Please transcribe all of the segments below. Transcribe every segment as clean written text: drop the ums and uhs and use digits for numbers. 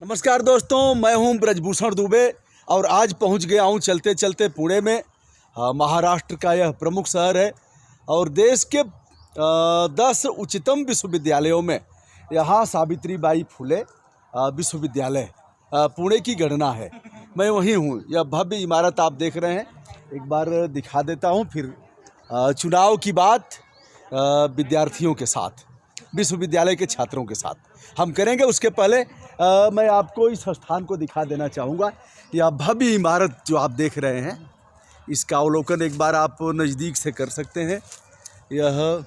नमस्कार दोस्तों, मैं हूं ब्रजभूषण दुबे और आज पहुंच गया हूं चलते चलते पुणे में। महाराष्ट्र का यह प्रमुख शहर है और देश के 10 उच्चतम विश्वविद्यालयों में यहाँ सावित्रीबाई फुले विश्वविद्यालय पुणे की गणना है। मैं वहीं हूं। यह भव्य इमारत आप देख रहे हैं, एक बार दिखा देता हूं। फिर चुनाव की बात विद्यार्थियों के साथ, विश्वविद्यालय के छात्रों के साथ हम करेंगे। उसके पहले मैं आपको इस स्थान को दिखा देना चाहूँगा। यह भव्य इमारत जो आप देख रहे हैं, इसका अवलोकन एक बार आप नज़दीक से कर सकते हैं। यह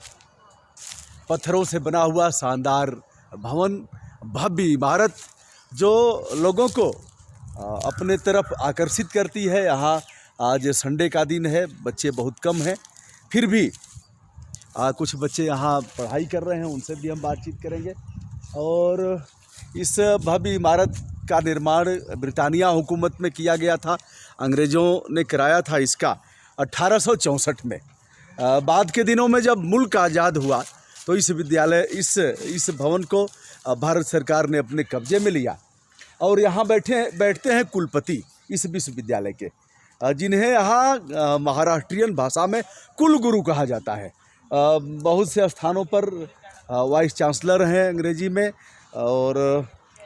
पत्थरों से बना हुआ शानदार भवन, भव्य इमारत जो लोगों को अपने तरफ आकर्षित करती है। यहाँ आज संडे का दिन है, बच्चे बहुत कम हैं, फिर भी कुछ बच्चे यहाँ पढ़ाई कर रहे हैं, उनसे भी हम बातचीत करेंगे। और इस भव्य इमारत का निर्माण ब्रिटानिया हुकूमत में किया गया था, अंग्रेज़ों ने कराया था इसका 1864 में। बाद के दिनों में जब मुल्क आज़ाद हुआ तो इस भवन को भारत सरकार ने अपने कब्जे में लिया और यहाँ बैठते हैं कुलपति इस विश्वविद्यालय के, जिन्हें यहाँ महाराष्ट्रियन भाषा में कुलगुरु कहा जाता है। बहुत से स्थानों पर वाइस चांसलर हैं अंग्रेजी में और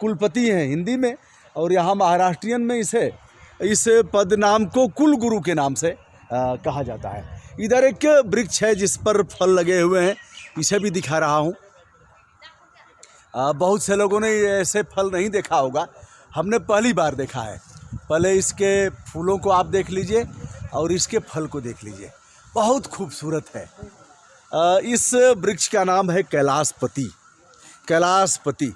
कुलपति हैं हिंदी में, और यहाँ महाराष्ट्रियन में इस पद नाम को कुलगुरु के नाम से कहा जाता है। इधर एक वृक्ष है जिस पर फल लगे हुए हैं, इसे भी दिखा रहा हूँ। बहुत से लोगों ने ऐसे फल नहीं देखा होगा, हमने पहली बार देखा है। पहले इसके फूलों को आप देख लीजिए और इसके फल को देख लीजिए, बहुत खूबसूरत है। इस वृक्ष का नाम है कैलाशपति। कैलाशपति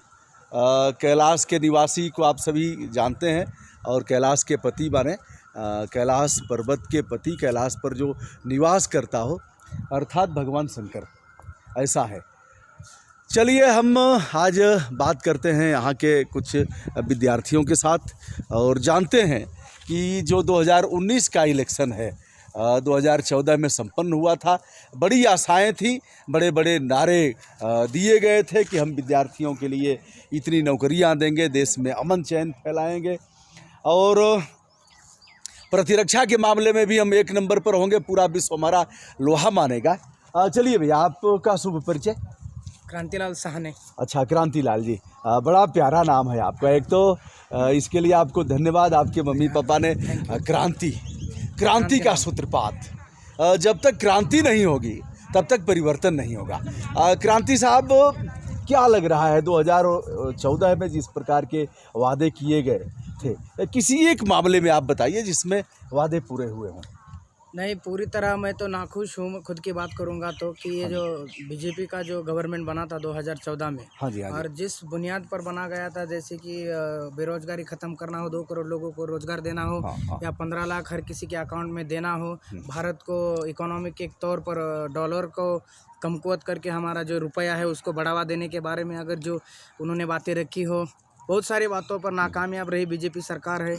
कैलाश के निवासी को आप सभी जानते हैं, और कैलाश के पति माने कैलाश पर्वत के पति, कैलाश पर जो निवास करता हो, अर्थात भगवान शंकर, ऐसा है। चलिए हम आज बात करते हैं यहाँ के कुछ विद्यार्थियों के साथ और जानते हैं कि जो 2019 का इलेक्शन है, 2014 में संपन्न हुआ था। बड़ी आशाएं थी, बड़े बड़े नारे दिए गए थे कि हम विद्यार्थियों के लिए इतनी नौकरियां देंगे, देश में अमन चैन फैलाएंगे और प्रतिरक्षा के मामले में भी हम 1 नंबर पर होंगे, पूरा विश्व हमारा लोहा मानेगा। चलिए भैया, आपका शुभ परिचय। क्रांतिलाल साहने। अच्छा, क्रांतिलाल जी, बड़ा प्यारा नाम है आपका। एक तो इसके लिए आपको धन्यवाद। आपके मम्मी पापा ने क्रांति का सूत्रपात। जब तक क्रांति नहीं होगी तब तक परिवर्तन नहीं होगा। क्रांति साहब, क्या लग रहा है 2014 में जिस प्रकार के वादे किए गए थे, किसी एक मामले में आप बताइए जिसमें वादे पूरे हुए हों। नहीं, पूरी तरह मैं तो नाखुश हूँ। खुद की बात करूँगा तो कि ये जो बीजेपी का जो गवर्नमेंट बना था 2014 में, हाँ जी, और जिस बुनियाद पर बना गया था, जैसे कि बेरोजगारी ख़त्म करना हो, 2 करोड़ लोगों को रोजगार देना हो, या 15 लाख हर किसी के अकाउंट में देना हो, भारत को इकोनॉमिक के तौर पर डॉलर को कमकुवत करके हमारा जो रुपया है उसको बढ़ावा देने के बारे में अगर जो उन्होंने बातें रखी हो, बहुत सारी बातों पर नाकामयाब रही बीजेपी सरकार है।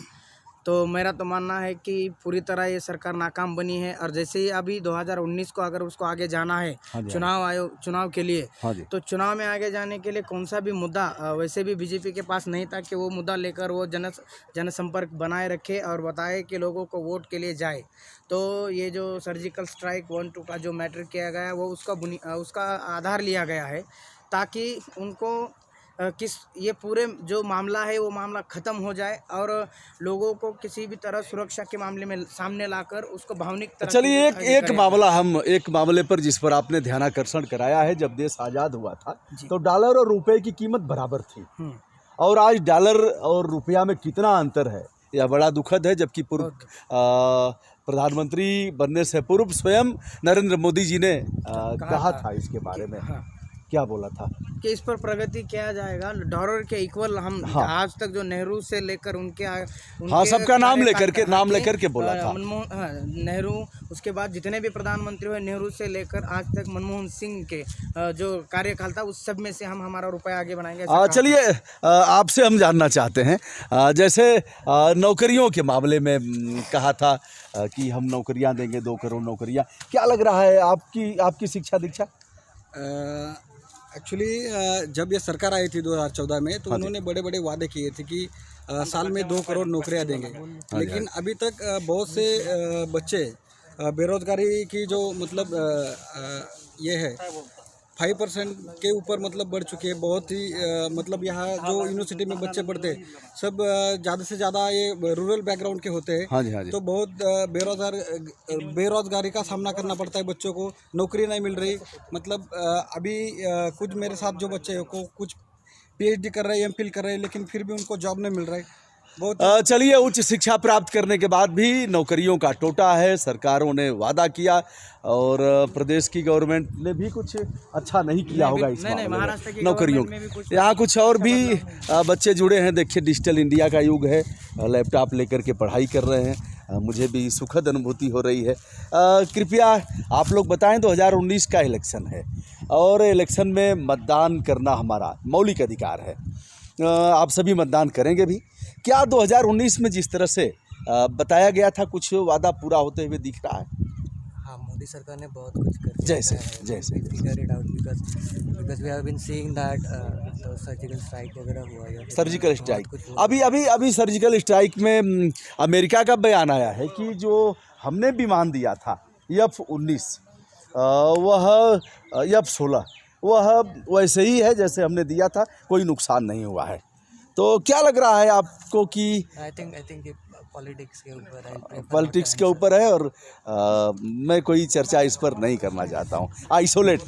तो मेरा तो मानना है कि पूरी तरह ये सरकार नाकाम बनी है। और जैसे ही अभी 2019 को अगर उसको आगे जाना है, चुनाव के लिए, तो चुनाव में आगे जाने के लिए कौन सा भी मुद्दा वैसे भी बीजेपी के पास नहीं था कि वो मुद्दा लेकर वो जनसंपर्क बनाए रखे और बताए कि लोगों को वोट के लिए जाए। तो ये जो सर्जिकल स्ट्राइक 1-2 का जो मैटर किया गया है, वो उसका आधार लिया गया है ताकि उनको ये पूरे जो मामला है वो मामला ख़त्म हो जाए और लोगों को किसी भी तरह सुरक्षा के मामले में सामने लाकर उसको भावनिक तरह। चलिए एक मामले पर जिस पर आपने ध्यानाकर्षण कराया है, जब देश आज़ाद हुआ था तो डॉलर और रुपए की कीमत बराबर थी, और आज डॉलर और रुपया में कितना अंतर है, यह बड़ा दुखद है। जबकि पूर्व प्रधानमंत्री बनने से पूर्व स्वयं नरेंद्र मोदी जी ने कहा था इसके बारे में। क्या बोला था कि इस पर प्रगति किया जाएगा, डॉलर के इक्वल हम। आज तक जो नेहरू से लेकर उनके सबका नाम लेकर के बोला था। नेहरू, उसके बाद जितने भी प्रधानमंत्री हुए, नेहरू से लेकर आज तक मनमोहन सिंह के जो कार्यकाल था, उस सब में से हम हमारा रुपया आगे बढ़ाएंगे। चलिए आपसे हम जानना चाहते हैं, जैसे नौकरियों के मामले में कहा था कि हम नौकरियां देंगे, 2 करोड़ नौकरियां। क्या लग रहा है आपकी शिक्षा दीक्षा? एक्चुअली जब ये सरकार आई थी 2014 में तो उन्होंने बड़े बड़े वादे किए थे कि साल में 2 करोड़ नौकरियां देंगे, लेकिन अभी तक बहुत से बच्चे बेरोजगारी की जो मतलब ये है 5% के ऊपर मतलब बढ़ चुके हैं। बहुत ही मतलब यहाँ जो यूनिवर्सिटी में बच्चे पढ़ते हैं सब ज़्यादा से ज़्यादा ये रूरल बैकग्राउंड के होते हैं। हाँ जी, हाँ जी। तो बहुत बेरोजगारी का सामना करना पड़ता है बच्चों को, नौकरी नहीं मिल रही। मतलब अभी कुछ मेरे साथ जो बच्चे हैं को कुछ PhD कर रहे हैं, MPhil कर रहे हैं, लेकिन फिर भी उनको जॉब नहीं मिल रहा है। बहुत चलिए, उच्च शिक्षा प्राप्त करने के बाद भी नौकरियों का टोटा है। सरकारों ने वादा किया और प्रदेश की गवर्नमेंट ने भी कुछ अच्छा नहीं किया होगा इस मामले में महाराष्ट्र की नौकरियों गवर्नमेंट में भी कुछ यहाँ कुछ और भी बच्चे जुड़े हैं। देखिए, डिजिटल इंडिया का युग है, लैपटॉप लेकर के पढ़ाई कर रहे हैं। मुझे भी सुखद अनुभूति हो रही है। कृपया आप लोग बताएं, 2019 का इलेक्शन है और इलेक्शन में मतदान करना हमारा मौलिक अधिकार है। आप सभी मतदान करेंगे भी। क्या 2019 में जिस तरह से बताया गया था कुछ वादा पूरा होते हुए दिख रहा है? हाँ, मोदी सरकार ने बहुत कुछ कर दिया जैसे है। जैसे We figure it out because we have been seeing that तो सर्जिकल स्ट्राइक वगैरह हुआ या फिर सर्जिकल बहुत स्ट्राइक कुछ हुआ। अभी सर्जिकल स्ट्राइक में अमेरिका का बयान आया है कि जो हमने विमान दिया था F-19 वह F-16 वह वैसे ही है जैसे हमने दिया था, कोई नुकसान नहीं हुआ है। तो क्या लग रहा है आपको कि आई थिंक ये पॉलिटिक्स के ऊपर है, पॉलिटिक्स के ऊपर है? और मैं कोई चर्चा इस पर नहीं करना चाहता हूँ। आइसोलेट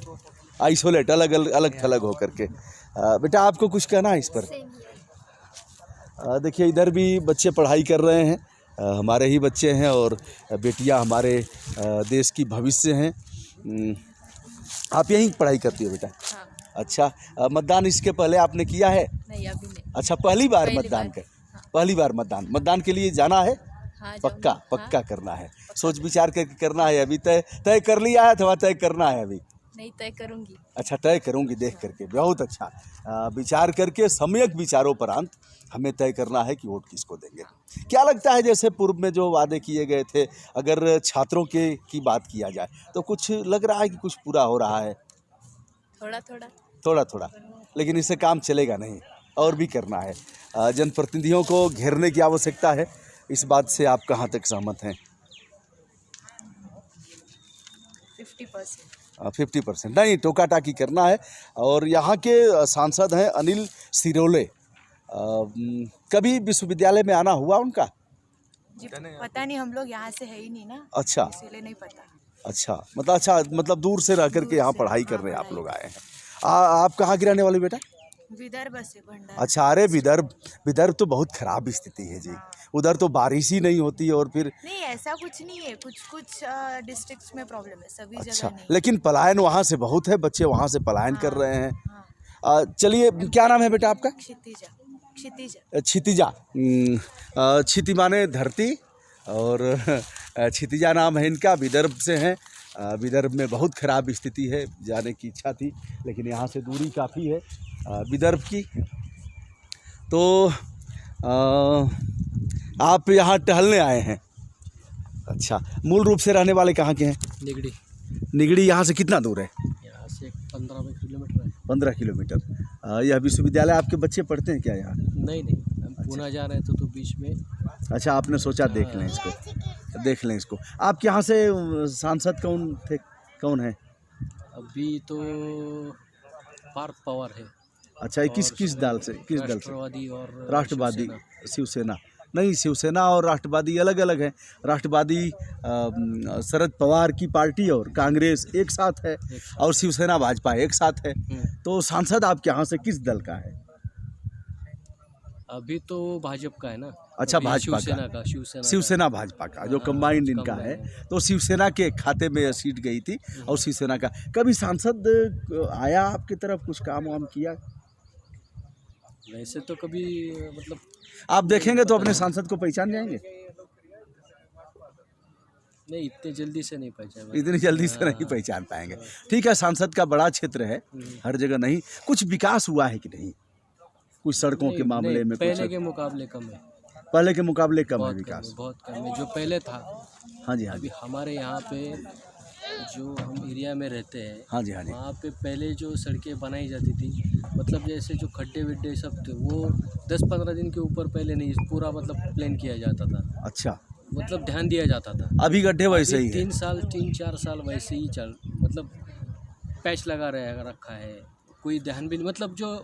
अलग थलग होकर के। बेटा, आपको कुछ कहना है इस पर? देखिए, इधर भी बच्चे पढ़ाई कर रहे हैं, हमारे ही बच्चे हैं और बेटियां हमारे देश की भविष्य हैं। आप यहीं पढ़ाई करती हो बेटा? हाँ। अच्छा, मतदान इसके पहले आपने किया है? नहीं, अभी नहीं। अच्छा, पहली बार पहली मतदान बार। कर हाँ। पहली बार मतदान के लिए जाना है? हाँ, पक्का जाऊंगी। पक्का करना है, सोच विचार करके करना है। अभी तय कर लिया है अथवा तय करना है अभी? नहीं, तय करूंगी। अच्छा, तय करूंगी। देख करके बहुत अच्छा, विचार करके सम्यक विचारोपरांत हमें तय करना है कि वोट किसको देंगे। क्या लगता है, जैसे पूर्व में जो वादे किए गए थे, अगर छात्रों की बात किया जाए तो कुछ लग रहा है कि कुछ पूरा हो रहा है? थोड़ा थोड़ा, लेकिन इससे काम चलेगा नहीं, और भी करना है। जनप्रतिनिधियों को घेरने की आवश्यकता है। इस बात से आप कहाँ तक सहमत हैं? 50%। 50% नहीं, टोका टाकी करना है। और यहाँ के सांसद हैं अनिल सिरोले, कभी विश्वविद्यालय में आना हुआ उनका? जी, पता नहीं, हम लोग यहाँ से है ही नहीं ना, अच्छा इसीलिए नहीं पता। अच्छा, मतलब दूर से रह करके यहाँ पढ़ाई कर रहे हैं आप लोग आए हैं। आप कहाँ की रहने वाले बेटा? विदर्भ से भंडारा। अच्छा, अरे विदर्भ तो बहुत खराब स्थिति है जी। उधर तो बारिश ही नहीं होती और फिर नहीं, ऐसा कुछ नहीं है, कुछ डिस्ट्रिक्ट्स में प्रॉब्लम है, सभी अच्छा, जगह नहीं। लेकिन पलायन वहाँ से बहुत है, बच्चे वहाँ से पलायन कर रहे हैं। हाँ। चलिए, क्या नाम है बेटा आपका? क्षितिजा। क्षिति माने धरती और क्षितिजा नाम है इनका, विदर्भ से हैं। विदर्भ में बहुत खराब स्थिति है, जाने की इच्छा थी लेकिन यहाँ से दूरी काफ़ी है विदर्भ की। तो आप यहाँ टहलने आए हैं? अच्छा, मूल रूप से रहने वाले कहाँ के हैं? निगड़ी यहाँ से कितना दूर है? यहाँ से 15 किलोमीटर है। 15 किलोमीटर। यह विश्वविद्यालय आपके बच्चे पढ़ते हैं क्या यहाँ? नहीं, हम पुणे जा रहे थे तो बीच में। अच्छा, आपने सोचा देख लें इसको। आपके यहाँ से सांसद कौन है? अभी तो पार्थ पवार है। अच्छा, किस दल से? राष्ट्रवादी और राष्ट्रवादी, शिवसेना नहीं, शिवसेना और राष्ट्रवादी अलग अलग है। राष्ट्रवादी शरद पवार की पार्टी और कांग्रेस एक साथ है, और शिवसेना भाजपा एक साथ है। तो सांसद आपके यहाँ से किस दल का है? अभी तो भाजपा का है ना। अच्छा, भाजपा का, शिवसेना भाजपा का जो कंबाइंड इनका है। तो शिवसेना के खाते में यह सीट गई थी और शिवसेना का। कभी सांसद आया आपकी तरफ, कुछ काम वाम किया? वैसे तो कभी मतलब आप देखेंगे तो अपने सांसद को पहचान जाएंगे? नहीं, इतनी जल्दी से नहीं पहचान। इतनी जल्दी से नहीं पहचान पाएंगे। ठीक है, सांसद का बड़ा क्षेत्र है, हर जगह नहीं। कुछ विकास हुआ है कि नहीं? कुछ सड़कों के मामले में पहले के मुकाबले कम है। पहले के मुकाबले कम है विकास? बहुत कम है जो पहले था। हाँ जी, अभी हमारे यहाँ पे जो हम एरिया में रहते हैं, हाँ जी, हाँ जी। वहाँ पे पहले जो सड़कें बनाई जाती थी, मतलब जैसे जो खड्डे विड्डे सब थे वो 10-15 दिन के ऊपर पहले नहीं, पूरा मतलब प्लान किया जाता था, अच्छा, मतलब ध्यान दिया जाता था। अभी गड्ढे वैसे ही है। 3-4 साल वैसे ही मतलब पैच लगा रखा है, कोई ध्यान भी नहीं, मतलब जो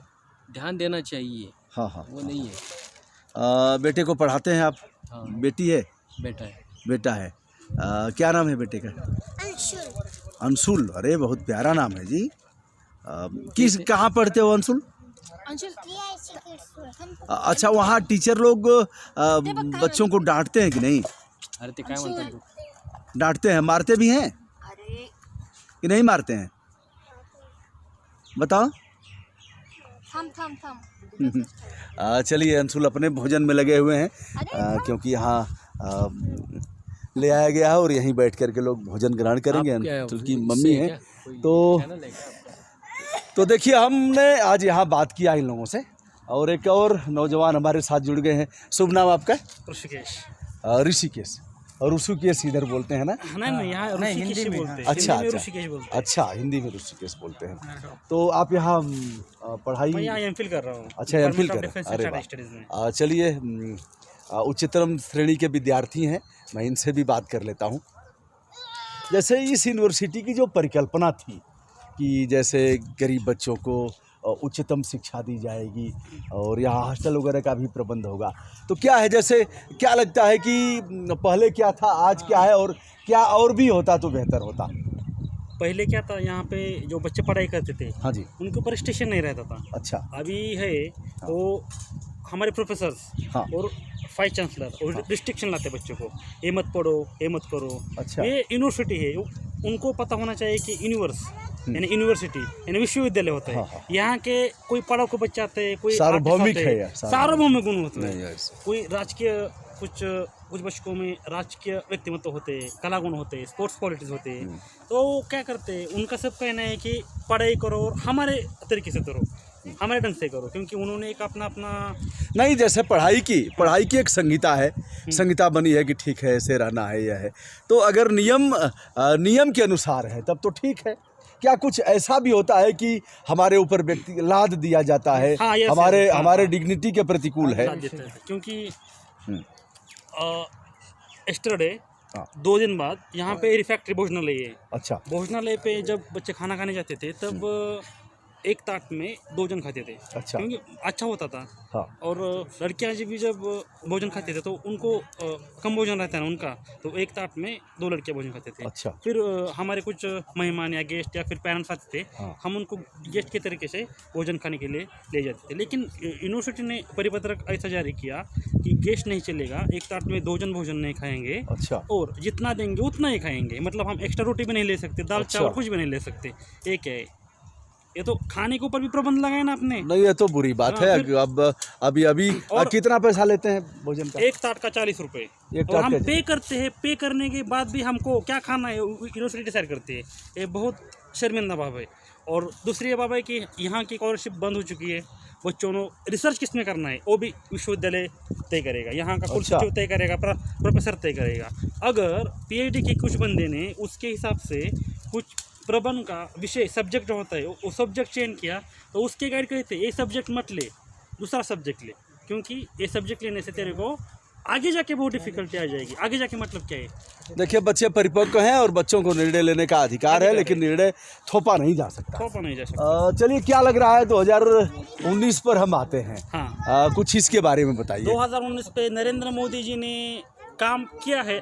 ध्यान देना चाहिए हाँ हाँ। वो नहीं है। बेटे को पढ़ाते हैं आप? हाँ, बेटी है? बेटा है। बेटा है। क्या नाम है बेटे का? अंशुल। अरे बहुत प्यारा नाम है जी। कहाँ पढ़ते हो अंशुल? अच्छा, वहाँ टीचर लोग बच्चों को डांटते हैं कि नहीं? अरे ते काय म्हणतात तू? डांटते हैं, मारते भी हैं कि नहीं मारते हैं? बताओ। चलिए, अंशुल अपने भोजन में लगे हुए हैं, क्योंकि यहाँ ले आया गया है और यहीं बैठ कर के लोग भोजन ग्रहण करेंगे। अंशुल की मम्मी है तो देखिए, हमने आज यहाँ बात किया इन लोगों से, और एक और नौजवान हमारे साथ जुड़ गए हैं। शुभ नाम आपका? ऋषिकेश। ऋषिकेश। और ऋषिकेश इधर बोलते हैं ना? नहीं, यहाँ ऋषिकेश ही बोलते हैं। अच्छा, ऋषिकेश बोलते हैं। अच्छा, हिंदी में ऋषिकेश बोलते हैं। तो आप यहाँ पढ़ाई? मैं यहाँ एमफिल कर रहा हूँ। अच्छा, एमफिल कर रहे हैं। अरे वाह। चलिए, उच्चतम श्रेणी के विद्यार्थी हैं, मैं इनसे भी बात कर लेता हूँ। जैसे इस यूनिवर्सिटी की जो परिकल्पना थी कि जैसे गरीब बच्चों को उच्चतम शिक्षा दी जाएगी और यहाँ हॉस्टल वगैरह का भी प्रबंध होगा, तो क्या है, जैसे क्या लगता है कि पहले क्या था, आज क्या है, और क्या और भी होता तो बेहतर होता? पहले क्या था, यहाँ पे जो बच्चे पढ़ाई करते थे, हाँ जी, उनके ऊपर स्टेशन नहीं रहता था। अच्छा। अभी है वो हमारे प्रोफेसर्स हाँ। और वाइस चांसलर और रिस्ट्रिक्शन लाते बच्चों को, ये मत पढ़ो, ये मत करो। अच्छा। ये यूनिवर्सिटी है, उनको पता होना चाहिए कि यूनिवर्सिटी यानी विश्वविद्यालय होता है। हाँ। यहाँ के कोई पढ़ाकू बच्चे आते हैं, कोई सार्वभौमिक है या सार्वभौमिक गुण होते नहीं, हैं, ऐसे। कोई राजकीय, कुछ बच्चों में राजकीय व्यक्तिमत्व होते हैं, कला गुण होते हैं, स्पोर्ट्स क्वालिटीज होते हैं। तो क्या करते हैं, उनका सब कहना है कि पढ़ाई करो और हमारे तरीके से करो, हमारे ढंग से करो, क्योंकि उन्होंने एक अपना नहीं, जैसे पढ़ाई की एक संहिता है, संहिता बनी है कि ठीक है, ऐसे रहना है, यह है। तो अगर नियम के अनुसार है तब तो ठीक है। क्या कुछ ऐसा भी होता है कि हमारे ऊपर व्यक्ति लाद दिया जाता है? हाँ, हमारे डिग्निटी के प्रतिकूल है? क्योंकि एस्टरडे 2 दिन बाद यहाँ पे रिफैक्ट्री भोजनालय है। अच्छा। भोजनालय पे जब बच्चे खाना खाने जाते थे तब एक ताट में 2 जन खाते थे। अच्छा। क्योंकि अच्छा होता था। हाँ। और लड़कियाँ जब भोजन खाते थे तो उनको कम भोजन रहता है ना उनका, तो एक ताट में 2 लड़कियाँ भोजन खाते थे। अच्छा। फिर हमारे कुछ मेहमान या गेस्ट या फिर पेरेंट्स आते थे। हाँ। हम उनको गेस्ट के तरीके से भोजन खाने के लिए ले जाते थे, लेकिन यूनिवर्सिटी ने परिपत्रक ऐसा जारी किया कि गेस्ट नहीं चलेगा, एक ताट में 2 जन भोजन नहीं खाएंगे। अच्छा। और जितना देंगे उतना ही खाएंगे, मतलब हम एक्स्ट्रा रोटी भी नहीं ले सकते, दाल चावल कुछ भी नहीं ले सकते। एक है ये, तो खाने के ऊपर भी प्रबंध लगाया ना आपने। नहीं, ये तो बुरी बात है। अब अभी कितना पैसा लेते हैं भोजन का? एक ताट का 40 रुपये। और हम पे करते हैं, पे करने के बाद भी हमको क्या खाना है यूनिवर्सिटी डिसाइड करती है। ये बहुत शर्मिंदा बात है। और दूसरी बात है कि यहाँ की स्कॉलरशिप बंद हो चुकी है। बच्चों को रिसर्च किस में करना है वो भी विश्वविद्यालय तय करेगा, यहाँ का कुछ तय करेगा, प्रोफेसर तय करेगा। अगर पीएचडी के कुछ बंदे ने उसके हिसाब से कुछ प्रबंध का विषय सब्जेक्ट जो होता है वो सब्जेक्ट चेंज किया तो उसके गाइड कहते हैं ये सब्जेक्ट मत ले, दूसरा सब्जेक्ट ले, क्योंकि ये सब्जेक्ट लेने से तेरे को आगे जाके बहुत डिफिकल्टी आ जाएगी। आगे जाके मतलब क्या है? देखिए, बच्चे परिपक्व हैं और बच्चों को निर्णय लेने का अधिकार है, लेकिन निर्णय थोपा नहीं जा सकता। चलिए, क्या लग रहा है 2019 पर हम आते हैं। हाँ। कुछ इसके बारे में बताइए। 2019 पे नरेंद्र मोदी जी ने काम किया है,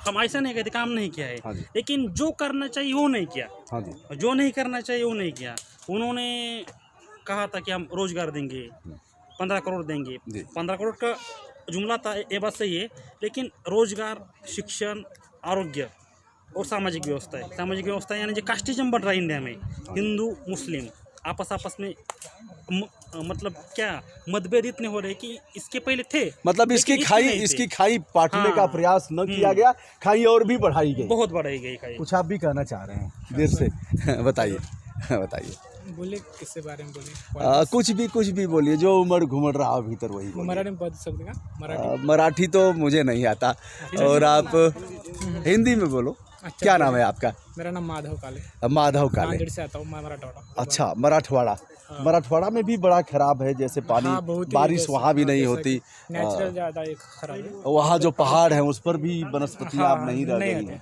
हम ऐसा नहीं कहते काम नहीं किया है। हाँ, लेकिन जो करना चाहिए वो नहीं किया। हाँ, जो नहीं करना चाहिए वो नहीं किया। उन्होंने कहा था कि हम रोजगार देंगे, 15 करोड़ देंगे। 15 करोड़ का जुमला था, ये बात सही है, लेकिन रोजगार, शिक्षण, आरोग्य और सामाजिक व्यवस्था है। सामाजिक व्यवस्था यानी जो कास्टिज्म बढ़ रहा है इंडिया में, हिंदू मुस्लिम आपस में मतलब क्या मतभेद इतने हो रहे कि इसके पहले थे, मतलब इसकी खाई पाटने का प्रयास न किया गया, खाई और भी बढ़ाई गई, बहुत बढ़ाई गई खाई। कुछ आप भी कहना चाह रहे हैं देर से? बताइए बोले, किसके बारे में बोले? कुछ भी बोलिए, जो उमड़ घुमड़ रहा भीतर वही बोलिए। मराठी में बता सकते हैं? मराठी तो मुझे नहीं आता, और आप हिंदी में बोलो। क्या नाम है आपका? मेरा नाम माधव काले, माधव काले। नांदेड़ से आता हूँ मैं, मराठवाड़ा। अच्छा, मराठवाड़ा। मराठवाड़ा में भी बड़ा खराब है, जैसे पानी हाँ, बहुत ही बारिश जैसे- वहाँ भी हाँ, नहीं जैसा होती। कि नेचुरल ज़्यादा एक खराब है। वहाँ जो पहाड़ है उस पर भी वनस्पतियाँ अब नहीं रह गई आते। हैं।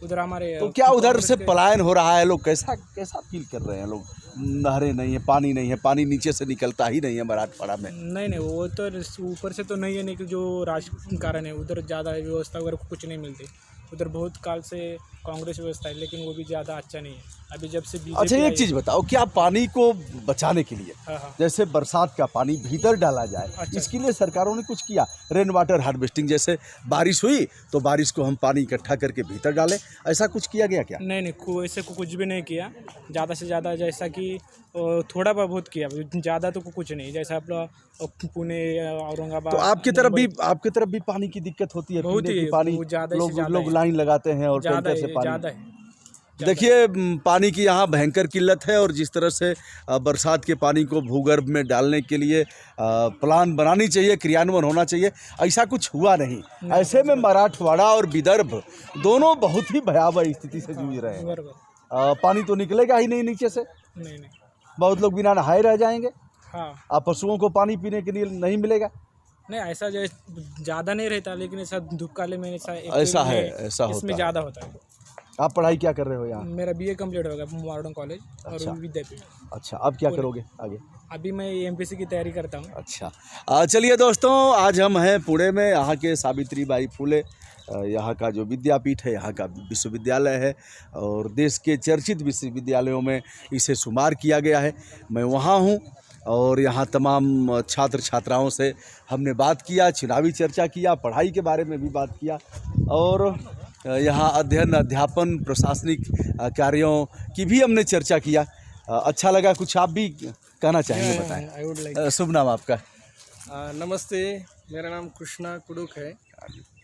उधर हमारे तो क्या उधर से पलायन हो रहा है? लोग कैसा कैसा फील कर रहे हैं? लोग नहरें नहीं है, पानी नहीं है, पानी नीचे से निकलता ही नहीं है मराठवाड़ा में। नहीं वो तो ऊपर से तो नहीं है, लेकिन जो राजकारण है उधर ज़्यादा व्यवस्था वगैरह कुछ नहीं मिलती। उधर बहुत काल से कांग्रेस व्यवस्था है, लेकिन वो भी ज़्यादा अच्छा नहीं है। अभी जब से बीजेपी अच्छा, एक आई- चीज़ बताओ, क्या पानी को बचाने के लिए हाँ, हाँ। जैसे बरसात का पानी भीतर डाला जाए, अच्छा। इसके लिए सरकारों ने कुछ किया? रेन वाटर हार्वेस्टिंग, जैसे बारिश हुई तो बारिश को हम पानी इकट्ठा करके भीतर डालें, ऐसा कुछ किया गया क्या? नहीं ऐसे कुछ भी नहीं किया। ज़्यादा से ज़्यादा जैसा कि थोड़ा बहुत किया, ज़्यादा तो कुछ नहीं। जैसा अपना पुणे, औरंगाबाद। तो आपकी तरफ भी पानी की दिक्कत होती है? बहुत पीने की ही, पानी बहुत ज़्यादा से ज़्यादा लोग है। लाइन लगाते हैं और ज़्यादा टैंकर से है, ज़्यादा पानी। है। देखिए, पानी की यहाँ भयंकर किल्लत है, और जिस तरह से बरसात के पानी को भूगर्भ में डालने के लिए प्लान बनानी चाहिए, क्रियान्वयन होना चाहिए, ऐसा कुछ हुआ नहीं। ऐसे में मराठवाड़ा और विदर्भ दोनों बहुत ही भयावह स्थिति से जूझ रहे हैं। बराबर। पानी तो निकलेगा ही नहीं नीचे से, नहीं बहुत लोग बिना नहाए रह जाएंगे। हाँ, अब पशुओं को पानी पीने के लिए नहीं मिलेगा। नहीं ऐसा जो ज़्यादा नहीं रहता, लेकिन ऐसा धूप काले में ऐसा ऐसा है, ऐसा होता इसमें है। ज़्यादा होता है। आप पढ़ाई क्या कर रहे हो यहाँ? मेरा BA कंप्लीट हो गया मॉडर्न कॉलेज अच्छा। और विद्यापीठ। अच्छा, अब क्या करोगे आगे? अभी मैं MPSC की तैयारी करता हूँ। अच्छा, चलिए दोस्तों, आज हम हैं पुणे में, यहाँ के सावित्रीबाई फुले यहाँ का जो विद्यापीठ है, यहाँ का विश्वविद्यालय है, और देश के चर्चित विश्वविद्यालयों में इसे शुमार किया गया है। मैं वहाँ हूँ, और यहाँ तमाम छात्र छात्राओं से हमने बात किया, चुनावी चर्चा किया, पढ़ाई के बारे में भी बात किया, और यहाँ अध्ययन, अध्यापन, प्रशासनिक कार्यों की भी हमने चर्चा किया। अच्छा लगा। कुछ आप भी कहना चाहेंगे, बताएं। I would like. शुभ नाम आपका? नमस्ते, मेरा नाम कृष्णा कुडुक है।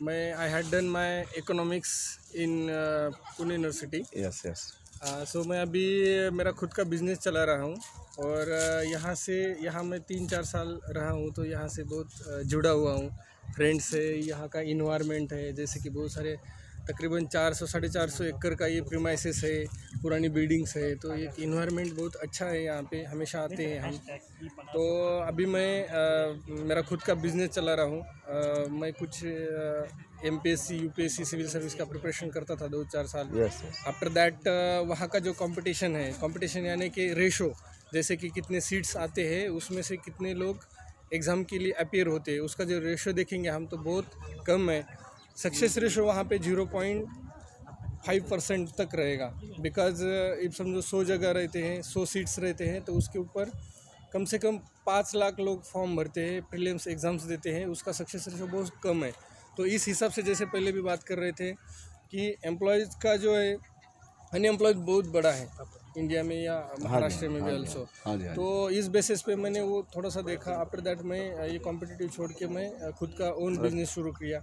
मैं I had done my economics in Pune university. Yes. So मैं अभी मेरा खुद का बिजनेस चला रहा हूँ, और यहाँ मैं 3-4 साल रहा हूँ, तो यहाँ से बहुत जुड़ा हुआ हूँ। फ्रेंड्स से, यहाँ का इन्वायरमेंट है, जैसे कि बहुत सारे तकरीबन 400-450 एकड़ का ये प्रीमाइसेस है, पुरानी बिल्डिंग्स है, तो ये इन्वायरमेंट बहुत अच्छा है। यहाँ पे हमेशा आते हैं हम। तो अभी मैं मेरा खुद का बिजनेस चला रहा हूँ। मैं कुछ MPSC UPSC सिविल सर्विस का प्रिपरेशन करता था 2-4 साल। यस। आफ्टर दैट वहाँ का जो कंपटीशन यानी कि रेशो, जैसे कि कितने सीट्स आते हैं, उसमें से कितने लोग एग्ज़ाम के लिए अपीयर होते हैं, उसका जो रेशो देखेंगे हम, तो बहुत कम है। सक्सेस रेशो वहाँ पे 0.5% तक रहेगा। बिकॉज इफ समझो 100 जगह रहते हैं, 100 सीट्स रहते हैं, तो उसके ऊपर कम से कम 5 लाख लोग फॉर्म भरते हैं, प्रीलिम्स एग्ज़ाम्स देते हैं, उसका सक्सेस रेशो बहुत कम है। तो इस हिसाब से, जैसे पहले भी बात कर रहे थे कि एम्प्लॉयज़ का जो है, अनएम्प्लॉयड बहुत बड़ा है इंडिया में या महाराष्ट्र में भी ऑल्सो। तो इस बेसिस पे मैंने वो थोड़ा सा देखा। आफ्टर दैट मैं ये कॉम्पिटिटिव छोड़ के मैं खुद का ओन बिजनेस शुरू किया,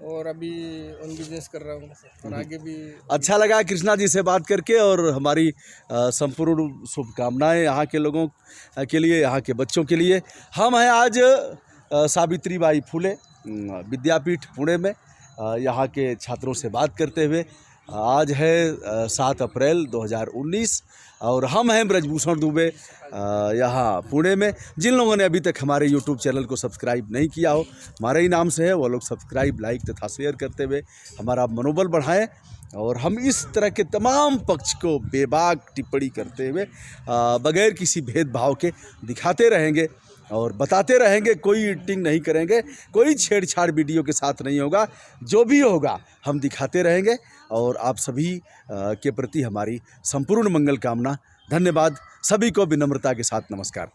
और अभी ओन बिजनेस कर रहा हूँ, और आगे भी। अच्छा लगा कृष्णा जी से बात करके, और हमारी संपूर्ण शुभकामनाएं यहाँ के लोगों के लिए, यहाँ के बच्चों के लिए। हम हैं आज सावित्रीबाई फुले विद्यापीठ पुणे में, यहाँ के छात्रों से बात करते हुए। आज है 7 अप्रैल 2019, और हम हैं ब्रजभूषण दुबे यहाँ पुणे में। जिन लोगों ने अभी तक हमारे YouTube चैनल को सब्सक्राइब नहीं किया हो, हमारे ही नाम से है, वो लोग सब्सक्राइब, लाइक तथा शेयर करते हुए हमारा मनोबल बढ़ाएं, और हम इस तरह के तमाम पक्ष को बेबाक टिप्पणी करते हुए बगैर किसी भेदभाव के दिखाते रहेंगे और बताते रहेंगे। कोई एडिटिंग नहीं करेंगे, कोई छेड़छाड़ वीडियो के साथ नहीं होगा। जो भी होगा हम दिखाते रहेंगे, और आप सभी के प्रति हमारी संपूर्ण मंगल कामना। धन्यवाद। सभी को विनम्रता के साथ नमस्कार।